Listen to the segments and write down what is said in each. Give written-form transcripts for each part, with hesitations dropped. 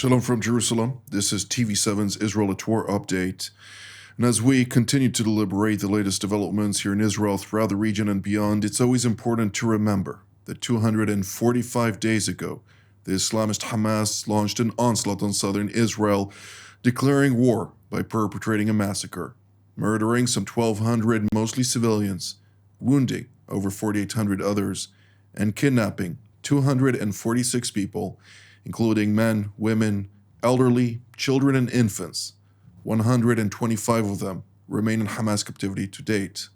Shalom from Jerusalem. This is TV7's Israel at War update. And as we continue to deliberate the latest developments here in Israel, throughout the region and beyond, it's always important to remember that 245 days ago, the Islamist Hamas launched an onslaught on southern Israel, declaring war by perpetrating a massacre, murdering some 1,200 mostly civilians, wounding over 4,800 others, and kidnapping 246 people, including men, women, elderly, children, and infants. 125 of them remain in Hamas captivity to date.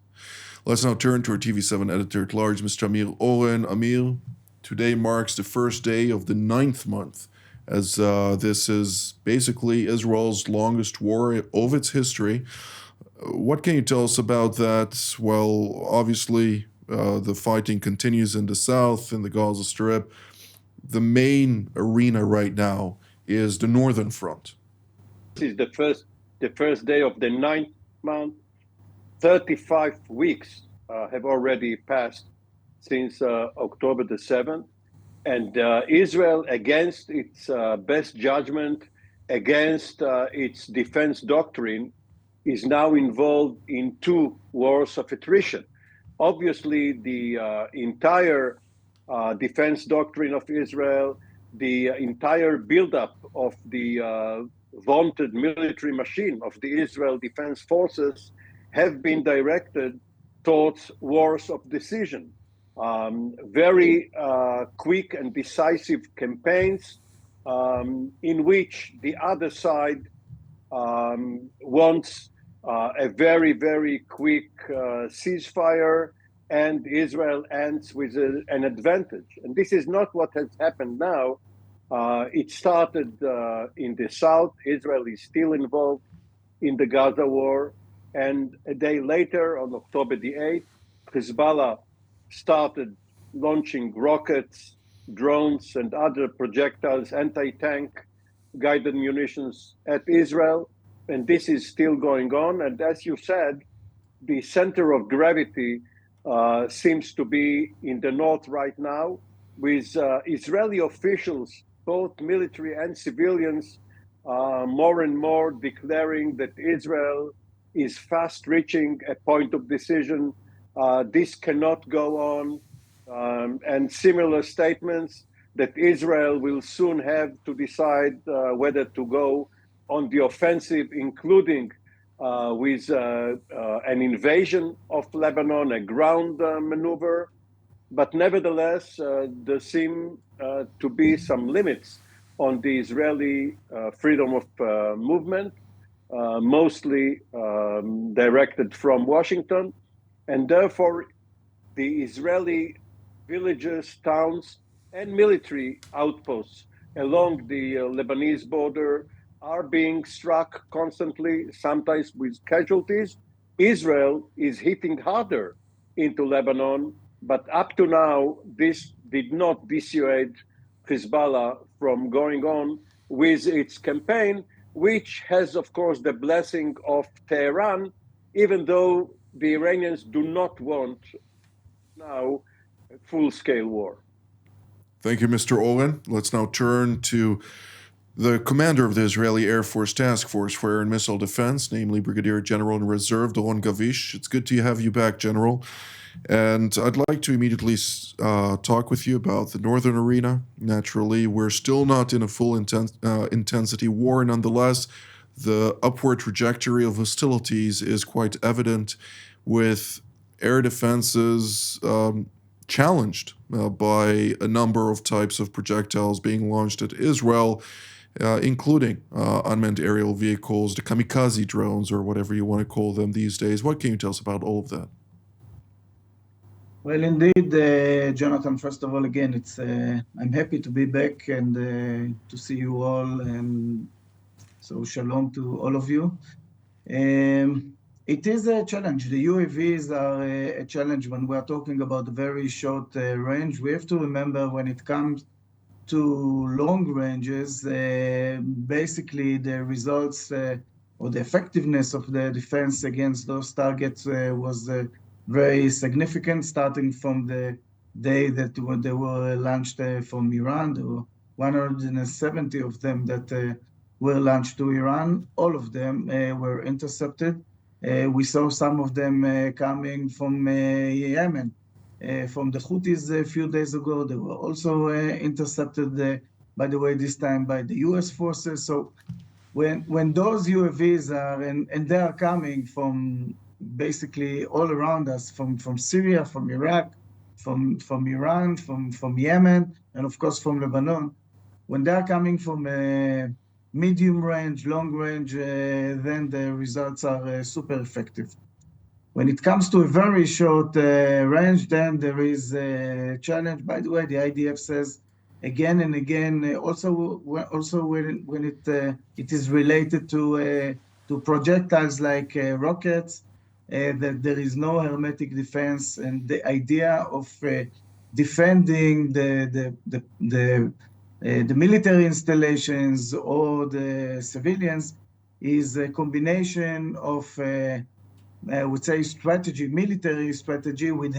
Let's now turn to our TV7 editor-at-large, Mr. Amir Oren. Amir, today marks the first day of the 9th month, as this is basically Israel's longest war of its history. What can you tell us about that? Well, obviously, the fighting continues in the south, in the Gaza Strip. The main arena right now is the northern front. This is the first day of the 9th month. 35 weeks have already passed since October the 7th. And Israel, against its best judgment, against its defense doctrine, is now involved in 2 wars of attrition. Obviously, the entire defense doctrine of Israel, the entire buildup of the vaunted military machine of the Israel Defense Forces have been directed towards wars of decision. Very quick and decisive campaigns in which the other side wants a very, very quick ceasefire, and Israel ends with an advantage. And this is not what has happened now. It started in the south. Israel is still involved in the Gaza war. And a day later, on October the 8th, Hezbollah started launching rockets, drones, and other projectiles, anti-tank guided munitions at Israel. And this is still going on. And as you said, the center of gravity seems to be in the north right now, with Israeli officials, both military and civilians, more and more declaring that Israel is fast reaching a point of decision. This cannot go on. And similar statements that Israel will soon have to decide whether to go on the offensive, including with an invasion of Lebanon, a ground maneuver. But nevertheless, there seem to be some limits on the Israeli freedom of movement, mostly directed from Washington. And therefore, the Israeli villages, towns, and military outposts along the Lebanese border are being struck constantly, sometimes with casualties. Israel is hitting harder into Lebanon, but up to now, this did not dissuade Hezbollah from going on with its campaign, which has, of course, the blessing of Tehran, even though the Iranians do not want now a full-scale war. Thank you, Mr. Oren. Let's now turn to the commander of the Israeli Air Force Task Force for Air and Missile Defense, namely Brigadier General in Reserve, Doron Gavish. It's good to have you back, General. And I'd like to immediately talk with you about the northern arena. Naturally, we're still not in a full intensity war. Nonetheless, the upward trajectory of hostilities is quite evident, with air defenses challenged by a number of types of projectiles being launched at Israel, including unmanned aerial vehicles, the kamikaze drones, or whatever you want to call them these days. What can you tell us about all of that? Well, indeed, Jonathan, first of all, again, I'm happy to be back and to see you all. And so shalom to all of you. It is a challenge. The UAVs are a challenge when we are talking about very short range. We have to remember when it comes to long ranges, basically the results or the effectiveness of the defense against those targets was very significant, starting from the day that they were launched from Iran. There were 170 of them that were launched to Iran. All of them were intercepted. We saw some of them coming from Yemen, from the Houthis a few days ago. They were also intercepted, by the way, this time by the US forces. So when those UAVs are, and they are coming from basically all around us, from Syria, from Iraq, from Iran, from Yemen, and of course from Lebanon, when they are coming from medium range, long range, then the results are super effective. When it comes to a very short range, then there is a challenge. By the way, the IDF says again and again, also when it is related to projectiles like rockets, that there is no hermetic defense, and the idea of defending the military installations or the civilians is a combination of I would say strategy, military strategy which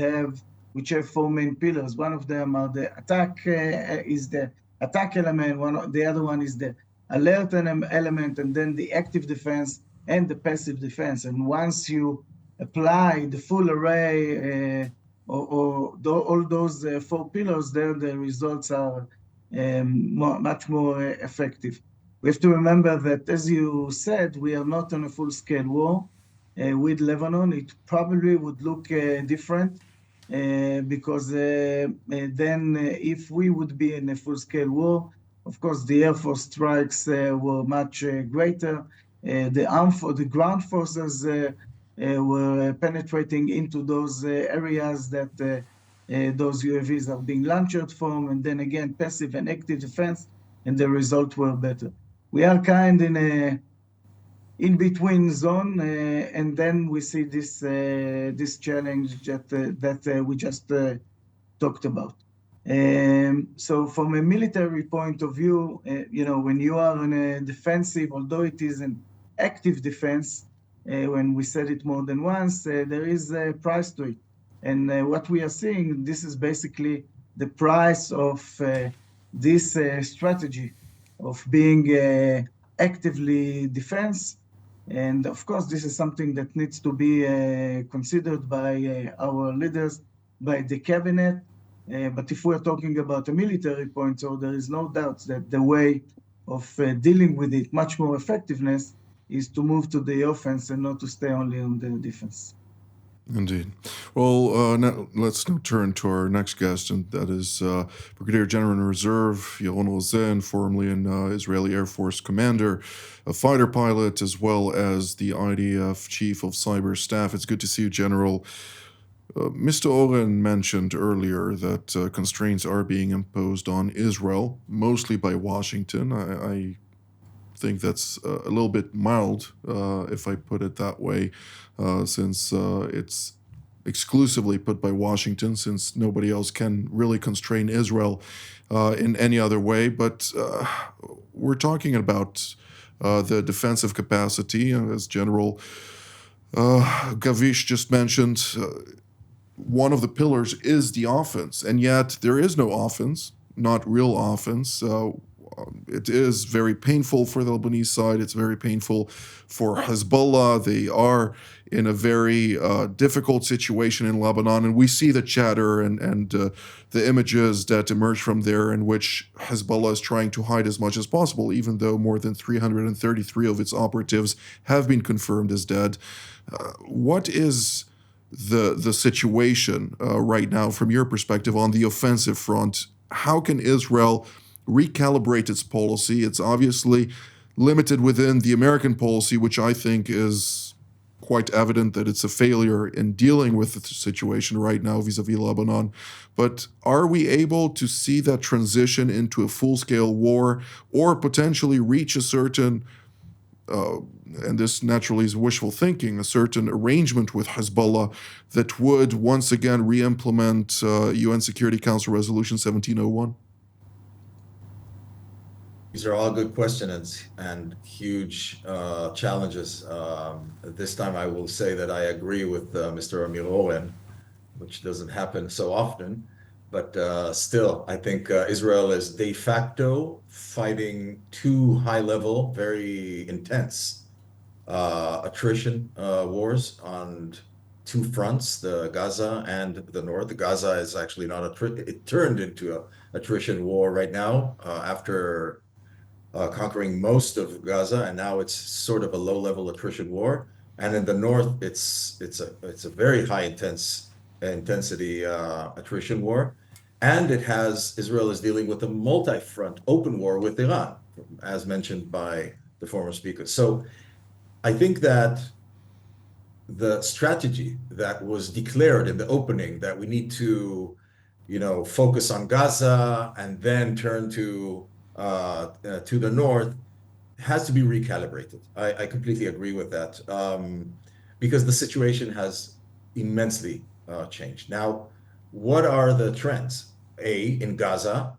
have four main pillars. One of them are the attack is the attack element. The other one is the alert element, and then the active defense and the passive defense. And once you apply the full array all those four pillars, then the results are much more effective. We have to remember that, as you said, we are not on a full-scale war. With Lebanon, it probably would look different because then if we would be in a full-scale war, of course, the Air Force strikes were much greater. The ground forces were penetrating into those areas that those UAVs are being launched from, and then again, passive and active defense, and the results were better. We are kind in a in-between zone, and then we see this challenge that we just talked about. So from a military point of view, when you are in a defensive, although it is an active defense, when we said it more than once, there is a price to it. And what we are seeing, this is basically the price of this strategy of being actively defense. And of course, this is something that needs to be considered by our leaders, by the cabinet. But if we're talking about a military point, so there is no doubt that the way of dealing with it, much more effectiveness, is to move to the offense and not to stay only on the defense. Indeed. Well, let's now turn to our next guest, and that is Brigadier General in Reserve Yaron Rozen, formerly an Israeli Air Force commander, a fighter pilot, as well as the IDF Chief of Cyber Staff. It's good to see you, General. Mr. Oren mentioned earlier that constraints are being imposed on Israel, mostly by Washington. I think that's a little bit mild, if I put it that way, since it's exclusively put by Washington, since nobody else can really constrain Israel in any other way. But we're talking about the defensive capacity, as General Gavish just mentioned. One of the pillars is the offense, and yet there is no offense, not real offense. It is very painful for the Lebanese side. It's very painful for Hezbollah. They are in a very difficult situation in Lebanon, and we see the chatter and the images that emerge from there, in which Hezbollah is trying to hide as much as possible, even though more than 333 of its operatives have been confirmed as dead. What is the situation right now from your perspective on the offensive front? How can Israel recalibrate its policy? It's obviously limited within the American policy, which I think is quite evident that it's a failure in dealing with the situation right now vis-a-vis Lebanon. But are we able to see that transition into a full-scale war, or potentially reach a certain and this naturally is wishful thinking, a certain arrangement with Hezbollah that would once again re-implement UN Security Council Resolution 1701? These are all good questions and huge challenges. This time I will say that I agree with Mr. Amir Oren, which doesn't happen so often. But still, I think Israel is de facto fighting two high-level, very intense attrition wars on two fronts, the Gaza and the North. The Gaza is actually not it turned into a attrition war right now after conquering most of Gaza, and now it's sort of a low-level attrition war. And in the North, it's a very high intensity attrition war. And Israel is dealing with a multi-front open war with Iran, as mentioned by the former speaker. So I think that the strategy that was declared in the opening, that we need to, focus on Gaza and then turn to the North, has to be recalibrated. I completely agree with that, because the situation has immensely changed. Now, what are the trends? In Gaza,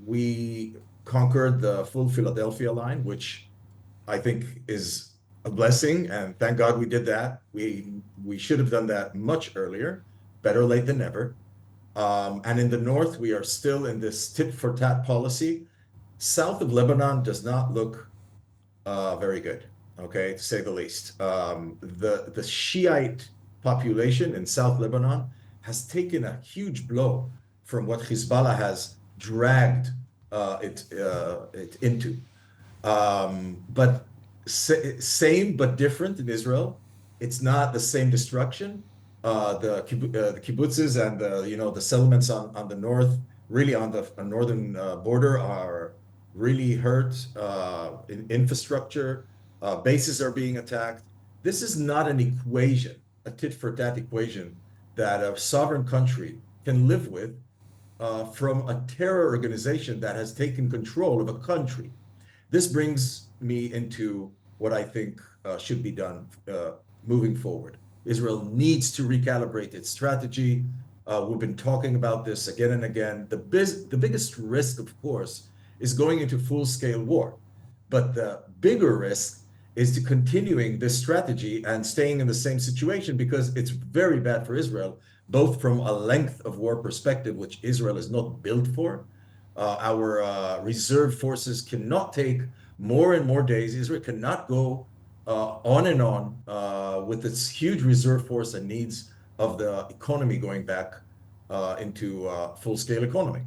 we conquered the full Philadelphia line, which I think is a blessing, and thank God we did that. We should have done that much earlier. Better late than never. And in the North, we are still in this tit-for-tat policy. South of Lebanon does not look very good, okay, to say the least. The Shiite population in South Lebanon has taken a huge blow from what Hezbollah has dragged it into. But same but different in Israel. It's not the same destruction. The kibbutzes and the settlements on the north, really on the northern border, are really hurt. In infrastructure, bases are being attacked. This is not an equation, a tit-for-tat equation that a sovereign country can live with from a terror organization that has taken control of a country. This brings me into what I think should be done moving forward. Israel needs to recalibrate its strategy. We've been talking about this again and again. The biggest risk, of course, is going into full-scale war. But the bigger risk is to continuing this strategy and staying in the same situation, because it's very bad for Israel, both from a length of war perspective, which Israel is not built for. Our reserve forces cannot take more and more days. Israel cannot go on and on with its huge reserve force and needs of the economy going back into full-scale economy.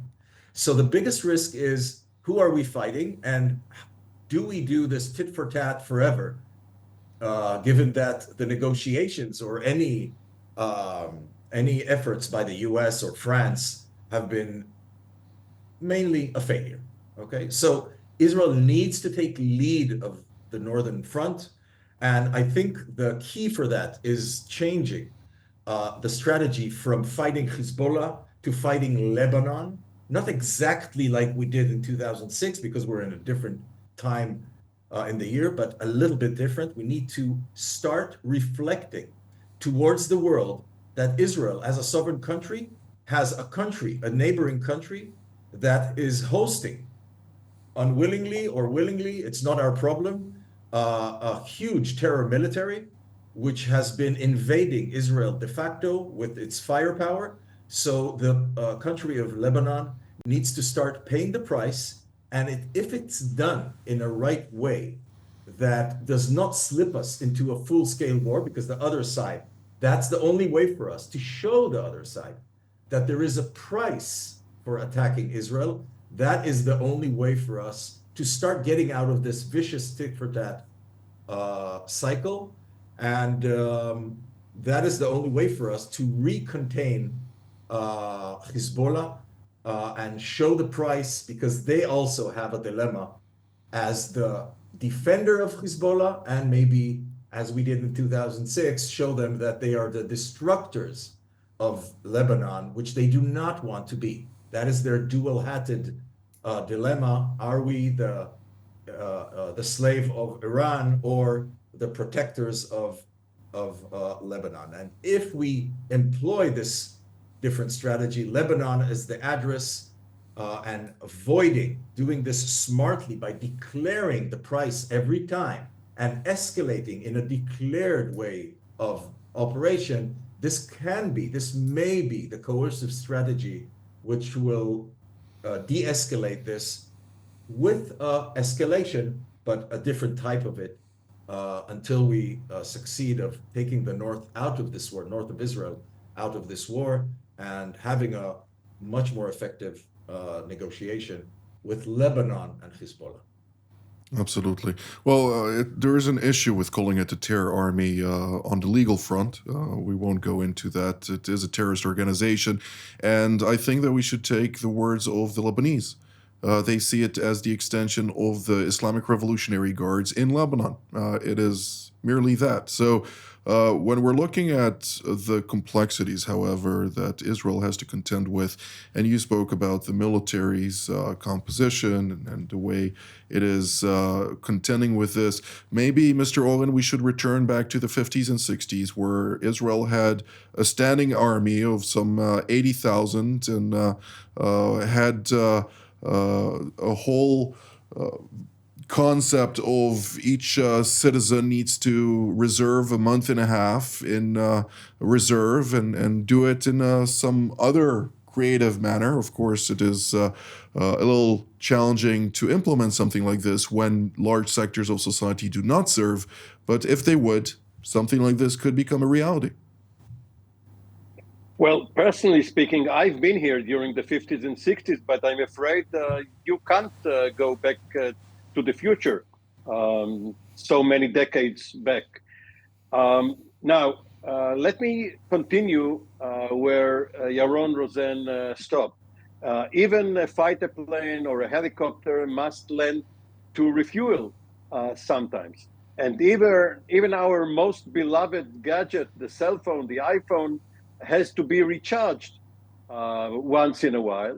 So the biggest risk is, who are we fighting, and do we do this tit for tat forever, given that the negotiations or any efforts by the US or France have been mainly a failure? Okay, so Israel needs to take lead of the northern front, and I think the key for that is changing the strategy from fighting Hezbollah to fighting Lebanon. Not exactly like we did in 2006, because we're in a different time in the year, but a little bit different. We need to start reflecting towards the world that Israel, as a sovereign country, has a neighboring country that is hosting, unwillingly or willingly, it's not our problem, a huge terror military, which has been invading Israel de facto with its firepower. So the country of Lebanon needs to start paying the price. And if it's done in a right way, that does not slip us into a full-scale war, because the other side, that's the only way for us to show the other side that there is a price for attacking Israel. That is the only way for us to start getting out of this vicious tit-for-tat cycle. And that is the only way for us to recontain Hezbollah and show the price, because they also have a dilemma as the defender of Hezbollah, and maybe, as we did in 2006, show them that they are the destructors of Lebanon, which they do not want to be. That is their dual-hatted dilemma. Are we the slave of Iran or the protectors of Lebanon? And if we employ this different strategy, Lebanon is the address, and avoiding doing this smartly by declaring the price every time and escalating in a declared way of operation, this may be the coercive strategy which will de-escalate this with escalation, but a different type of it, until we succeed of taking the north out of this war, north of Israel, out of this war, and having a much more effective negotiation with Lebanon and Hezbollah. Absolutely. Well, there is an issue with calling it a terror army on the legal front. We won't go into that. It is a terrorist organization. And I think that we should take the words of the Lebanese. They see it as the extension of the Islamic Revolutionary Guards in Lebanon. It is merely that. So when we're looking at the complexities, however, that Israel has to contend with, and you spoke about the military's composition and the way it is contending with this, maybe, Mr. Oren, we should return back to the 50s and 60s, where Israel had a standing army of some 80,000 and had a whole concept of each citizen needs to reserve a month and a half in reserve and do it in some other creative manner. Of course, it is a little challenging to implement something like this when large sectors of society do not serve, but if they would, something like this could become a reality. Well, personally speaking, I've been here during the 50s and 60s, but I'm afraid you can't go back to the future so many decades back. Now, let me continue where Yaron Rosen stopped. Even a fighter plane or a helicopter must land to refuel sometimes. And even our most beloved gadget, the cell phone, the iPhone, has to be recharged once in a while,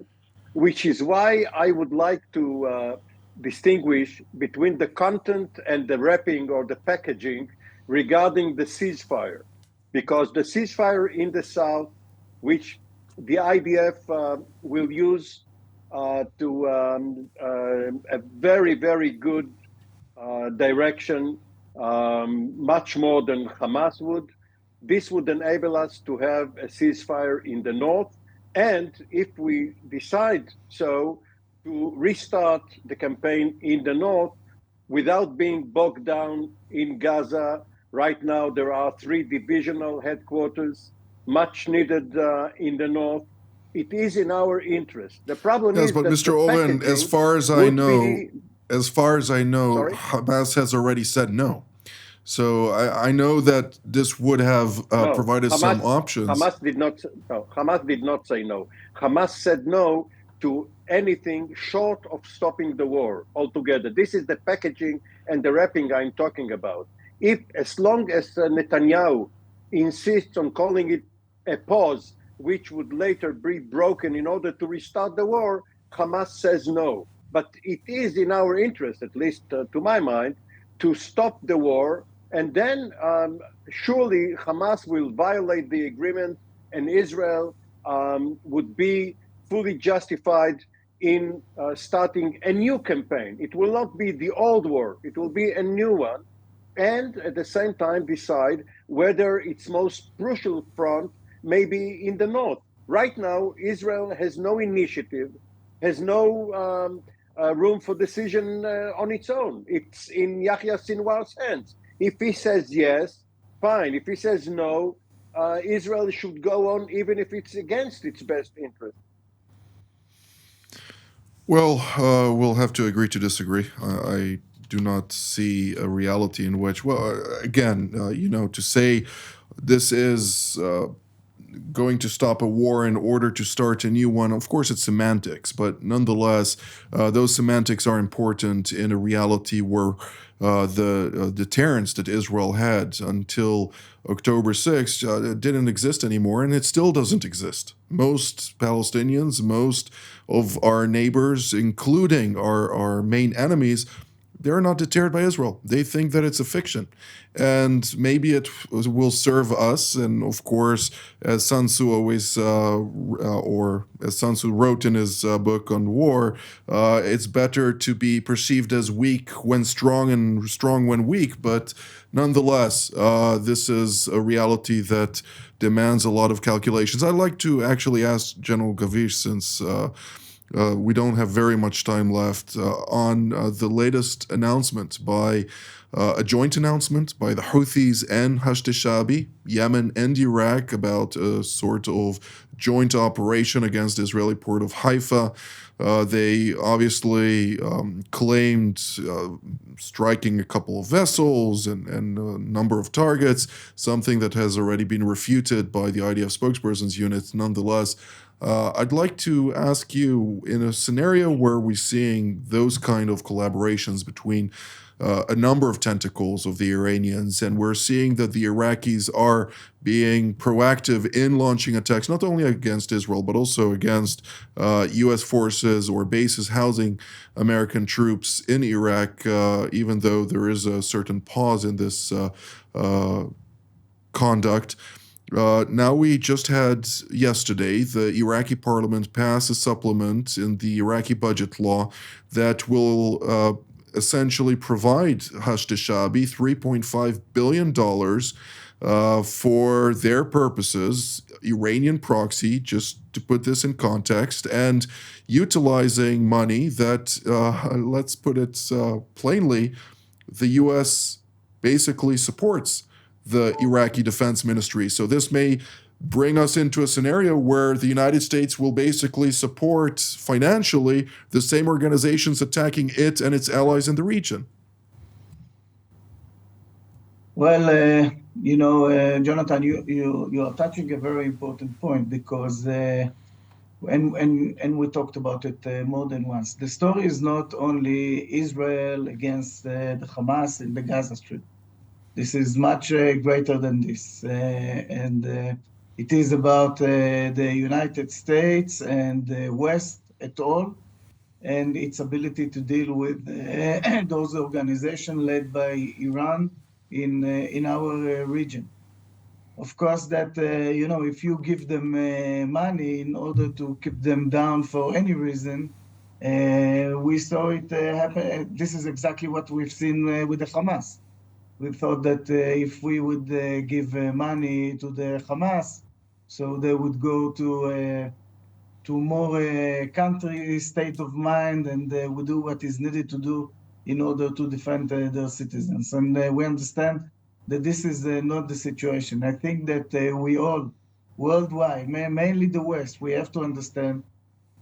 which is why I would like to distinguish between the content and the wrapping or the packaging regarding the ceasefire. Because the ceasefire in the south, which the IDF will use to a very, very good direction, much more than Hamas would. This would enable us to have a ceasefire in the north, and if we decide so, to restart the campaign in the north without being bogged down in Gaza. Right now, there are 3 divisional headquarters, much needed in the north. It is in our interest. The problem is but that Mr. Oren, as far as I know, Sorry? Hamas has already said no. So I know that this would have provided some options. Hamas did not say no. Hamas said no to anything short of stopping the war altogether. This is the packaging and the wrapping I'm talking about. As long as Netanyahu insists on calling it a pause, which would later be broken in order to restart the war, Hamas says no. But it is in our interest, at least to my mind, to stop the war. And then surely Hamas will violate the agreement, and Israel would be fully justified in starting a new campaign. It will not be the old war, it will be a new one. And at the same time decide whether its most crucial front may be in the north. Right now, Israel has no initiative, has no room for decision on its own. It's in Yahya Sinwar's hands. If he says yes, fine. If he says no, Israel should go on even if it's against its best interest. Well, we'll have to agree to disagree. I do not see a reality in which, again, to say this is going to stop a war in order to start a new one, of course it's semantics, but nonetheless, those semantics are important in a reality where the deterrence that Israel had until October 6th didn't exist anymore, and it still doesn't exist. Most Palestinians, most of our neighbors, including our main enemies, they're not deterred by Israel. They think that it's a fiction. And maybe it will serve us. And of course, as Sun Tzu always, or as Sun Tzu wrote in his book on war, it's better to be perceived as weak when strong and strong when weak. But nonetheless, this is a reality that demands a lot of calculations. I'd like to actually ask General Gavish, since we don't have very much time left, on the latest announcement by a joint announcement by the Houthis and Hashd-e-Shaabi, Yemen and Iraq, about a sort of joint operation against the Israeli port of Haifa. They obviously claimed striking a couple of vessels and a number of targets, something that has already been refuted by the IDF spokesperson's unit. Nonetheless, I'd like to ask you, in a scenario where we're seeing those kind of collaborations between a number of tentacles of the Iranians, and we're seeing that the Iraqis are being proactive in launching attacks, not only against Israel, but also against U.S. forces or bases housing American troops in Iraq, even though there is a certain pause in this conduct. Now, we just had yesterday the Iraqi parliament pass a supplement in the Iraqi budget law that will essentially provide Hashd-e-Shaabi $3.5 billion for their purposes, Iranian proxy, just to put this in context, and utilizing money that, let's put it plainly, the U.S. basically supports the Iraqi Defense Ministry. So this may bring us into a scenario where the United States will basically support financially the same organizations attacking it and its allies in the region. Well, Jonathan, you are touching a very important point, because and we talked about it more than once. The story is not only Israel against the Hamas in the Gaza Strip. This is much greater than this, and it is about the United States and the West at all, and its ability to deal with those organizations led by Iran in our region. Of course, that if you give them money in order to keep them down for any reason, we saw it happen. This is exactly what we've seen with the Hamas. We thought that if we would give money to the Hamas, so they would go to more country state of mind, and would do what is needed to do in order to defend their citizens. And we understand that this is not the situation. I think that we all, worldwide, mainly the West, we have to understand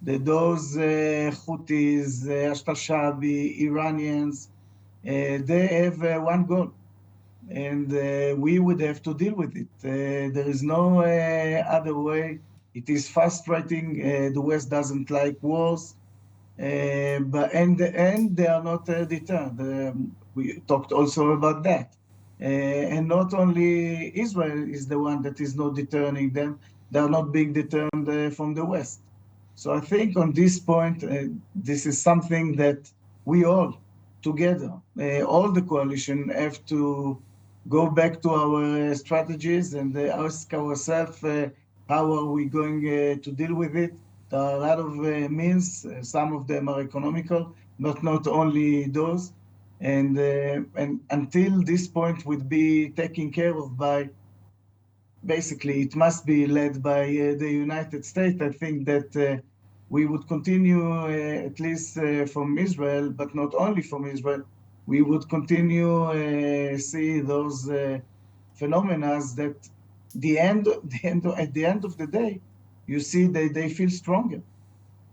that those Houthis, Hashd-e-Shaabi, Iranians, they have one goal. And we would have to deal with it. There is no other way. It is frustrating. The West doesn't like wars, but they are not deterred. We talked also about that. And not only Israel is the one that is not deterring them; they are not being deterred from the West. So I think on this point, this is something that we all together, all the coalition, have to go back to our strategies and ask ourselves, how are we going to deal with it? There are a lot of means. Some of them are economical, but not only those. And until this point would be taken care of by, basically, it must be led by the United States. I think that we would continue, at least from Israel, but not only from Israel, we would continue see those phenomena that at the end of the day, you see they feel stronger.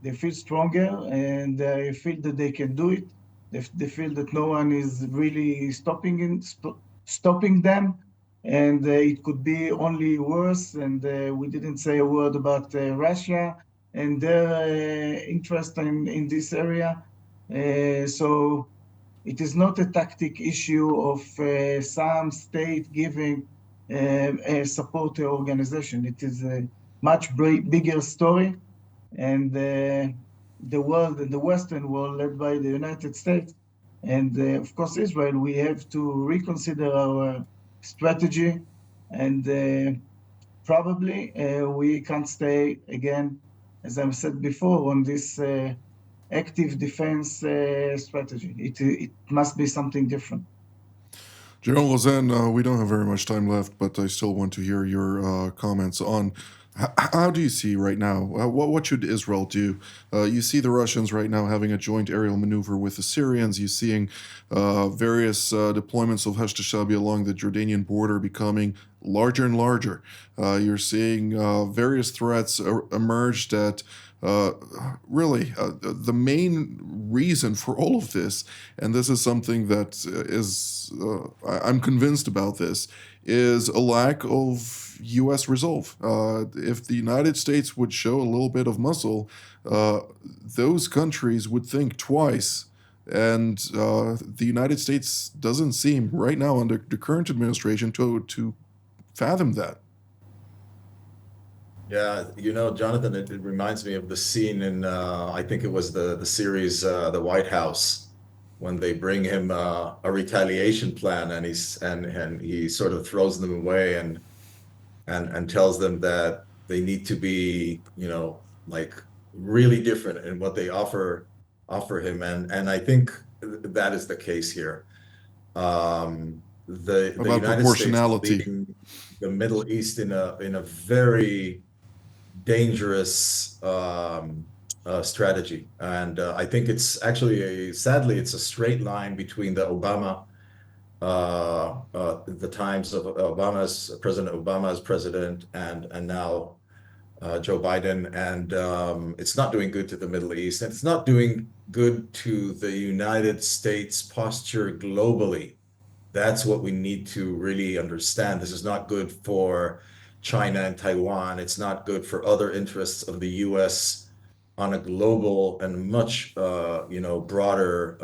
They feel stronger, and they feel that they can do it. They feel that no one is really stopping them, and it could be only worse. And we didn't say a word about Russia and their interest in this area. So it is not a tactic issue of some state giving support to organization. It is a much bigger story, and the world, and the Western world, led by the United States, And of course, Israel, we have to reconsider our strategy, and probably we can't stay again, as I said before, on this active defense strategy. It must be something different. General Rosen, we don't have very much time left, but I still want to hear your comments on how do you see right now? What should Israel do? You see the Russians right now having a joint aerial maneuver with the Syrians. You're seeing various deployments of Hashtashabi along the Jordanian border becoming larger and larger. You're seeing various threats emerge that really the main reason for all of this, and this is something that is, I'm convinced about this, is a lack of U.S. resolve. If the United States would show a little bit of muscle, those countries would think twice. And the United States doesn't seem, right now under the current administration, to fathom that. Yeah, you know, Jonathan, it reminds me of the scene in I think it was the series The White House, when they bring him a retaliation plan, and he sort of throws them away and tells them that they need to be, you know, like really different in what they offer him, and I think that is the case here. The About United States is proportionality. leading the Middle East in a very dangerous strategy, and I think it's actually sadly it's a straight line between the times of President Obama as president, and now Joe Biden, and it's not doing good to the Middle East, and it's not doing good to the United States posture globally. That's what we need to really understand. This is not good for China and Taiwan. It's not good for other interests of the U.S. on a global and much, broader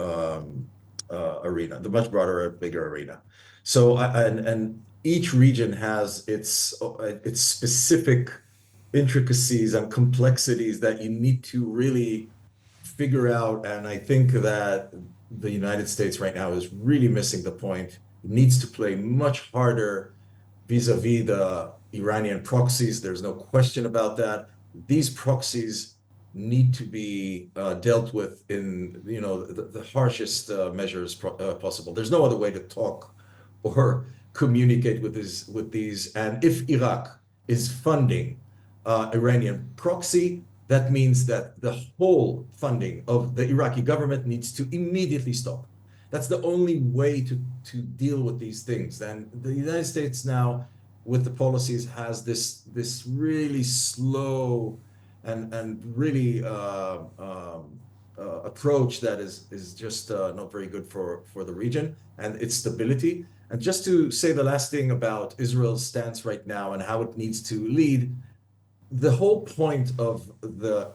arena, the much broader, bigger arena. So, and each region has its specific intricacies and complexities that you need to really figure out. And I think that the United States right now is really missing the point. It needs to play much harder vis-a-vis the Iranian proxies. There's no question about that. These proxies need to be dealt with in, you know, the harshest measures possible. There's no other way to talk or communicate with these. And if Iraq is funding Iranian proxy, that means that the whole funding of the Iraqi government needs to immediately stop. That's the only way to deal with these things. And the United States now, with the policies, has this really slow and really approach that is just not very good for the region and its stability. And just to say the last thing about Israel's stance right now and how it needs to lead, the whole point of the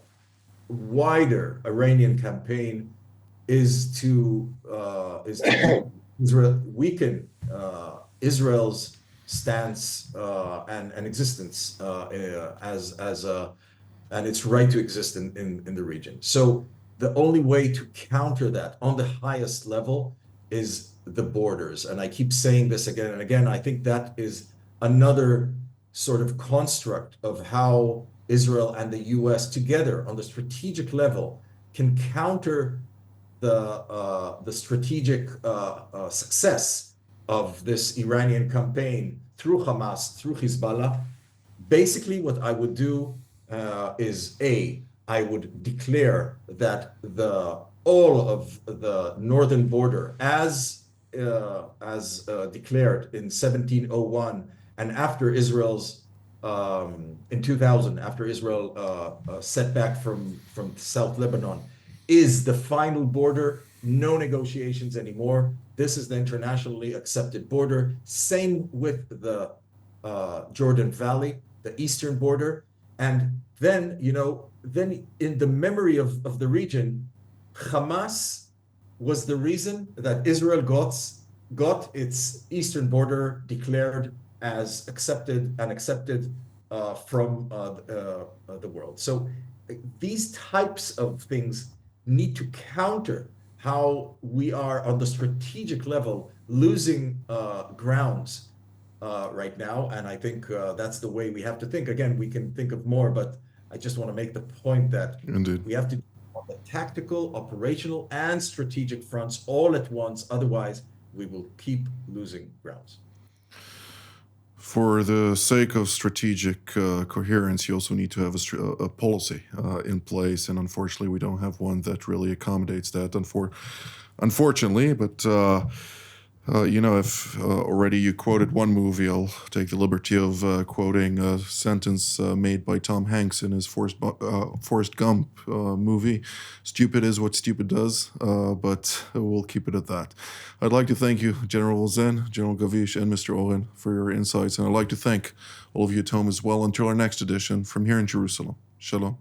wider Iranian campaign is to weaken Israel's stance and existence and its right to exist in the region. So the only way to counter that on the highest level is the borders. And I keep saying this again and again. I think that is another sort of construct of how Israel and the US together on the strategic level can counter the strategic success of this Iranian campaign through Hamas, through Hezbollah. Basically, what I would do is I would declare that all of the northern border, as declared in 1701, and after Israel's in 2000, after Israel set back from South Lebanon, is the final border. No negotiations anymore. This is the internationally accepted border. Same with the Jordan Valley, the eastern border. And then, then in the memory of the region, Hamas was the reason that Israel got its eastern border declared as accepted from the world. So these types of things need to counter how we are on the strategic level losing grounds right now. And I think that's the way we have to think. Again, we can think of more, but I just want to make the point that Indeed. we have to do on the tactical, operational, and strategic fronts all at once. Otherwise, we will keep losing grounds. For the sake of strategic coherence, you also need to have a policy in place, and unfortunately, we don't have one that really accommodates that. Unfortunately, but if already you quoted one movie, I'll take the liberty of quoting a sentence made by Tom Hanks in his Forrest Gump movie. Stupid is what stupid does, but we'll keep it at that. I'd like to thank you, General Zen, General Gavish, and Mr. Oren for your insights, and I'd like to thank all of you at home as well. Until our next edition from here in Jerusalem. Shalom.